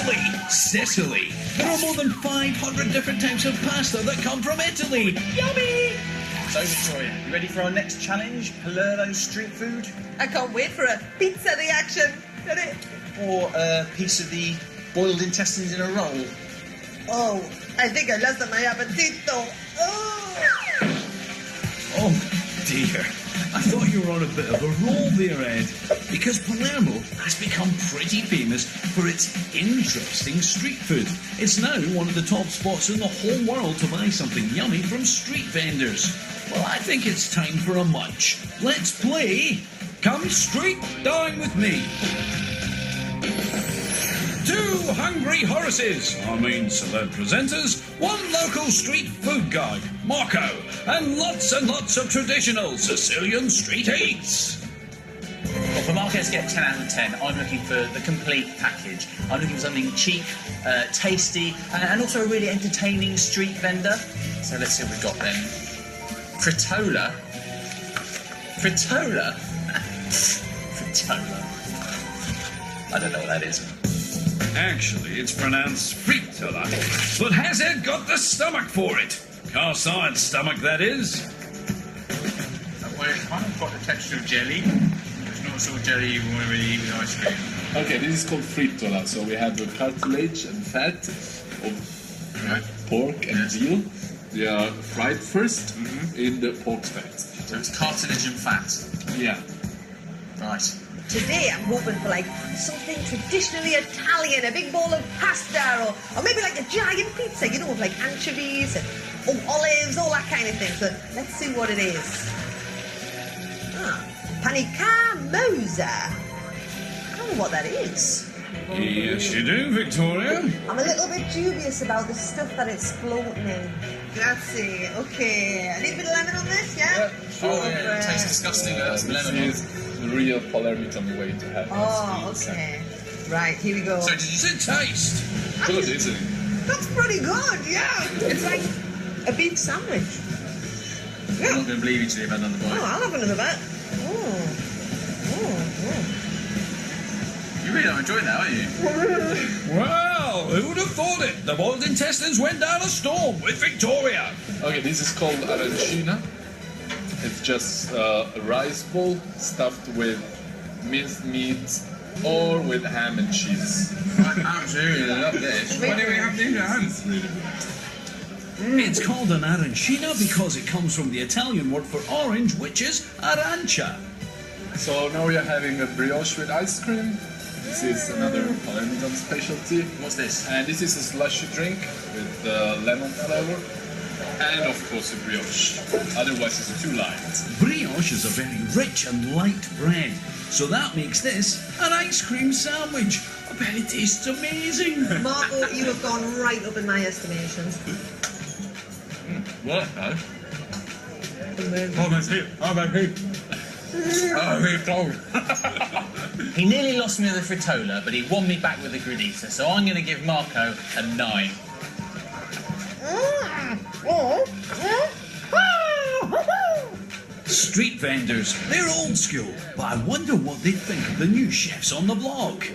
Italy, Sicily. There are more than 500 different types of pasta that come from Italy. Yummy! So, Victoria, you ready for our next challenge? Palermo street food? I can't wait for a pizza reaction. Got it? Or a piece of the boiled intestines in a roll? Oh, I think I lost my appetito. Oh. Oh, dear. I thought you were on a bit of a roll there, Ed. Because Palermo has become pretty famous for its interesting street food. It's now one of the top spots in the whole world to buy something yummy from street vendors. Well, I think it's time for a munch. Let's play Come Street Dine with Me. Two hungry horses, our main celeb presenters, one local street food guide, Marco, and lots of traditional Sicilian street eats. Well, for Marco to get 10 out of 10, I'm looking for the complete package. I'm looking for something cheap, tasty, and also a really entertaining street vendor. So let's see what we've got then. Fritola? Fritola? Fritola. I don't know what that is. Actually, it's pronounced fritola. But has Ed got the stomach for it? Cast iron stomach, that is. Well, it's kind of got the texture of jelly. It's not sort of jelly you want to really eat with ice cream. Okay, this is called fritola. So we have the cartilage and fat of pork and veal. They are fried first in the pork fat. So it's cartilage and fat. Yeah. Right. Today I'm hoping for like something traditionally Italian, a big bowl of pasta, or maybe like a giant pizza, you know, with like anchovies and olives, all that kind of thing. So let's see what it is. Panicamosa. I don't know what that is. Yes, you do, Victoria. I'm a little bit dubious about the stuff that it's floating in. Grazie. Okay. A little bit of lemon on this, yeah? Sure. Oh, yeah, it tastes disgusting. That's lemon. This is the real Palermitan way to have Oh, okay. Right, here we go. So did you say taste? Good, isn't it? That's pretty good, yeah. It's like a beef sandwich. I'm Yeah. not going to believe you till you've had another Oh, bite. I'll have another bite. You really are enjoying that, aren't you? Well, who would have thought it? The boiled intestines went down a storm with Victoria. Okay, this is called arancina. It's just a rice bowl stuffed with minced meat or with ham and cheese. I absolutely love this. Why do we have these at home? It's called an arancina because it comes from the Italian word for orange, which is arancia. So now we are having a brioche with ice cream. This is another Palermitan specialty. What's this? And this is a slushy drink with lemon flavor. And of course a brioche. Otherwise it's too light. Brioche is a very rich and light bread, so that makes this an ice cream sandwich. I bet it tastes amazing. Marco, you have gone right up in my estimations. What, though? Oh, my feet. Oh, my feet. Oh, it's cold. He nearly lost me with the fritola, but he won me back with the granita, so I'm going to give Marco a 9. Street vendors, they're old school, but I wonder what they think of the new chefs on the block.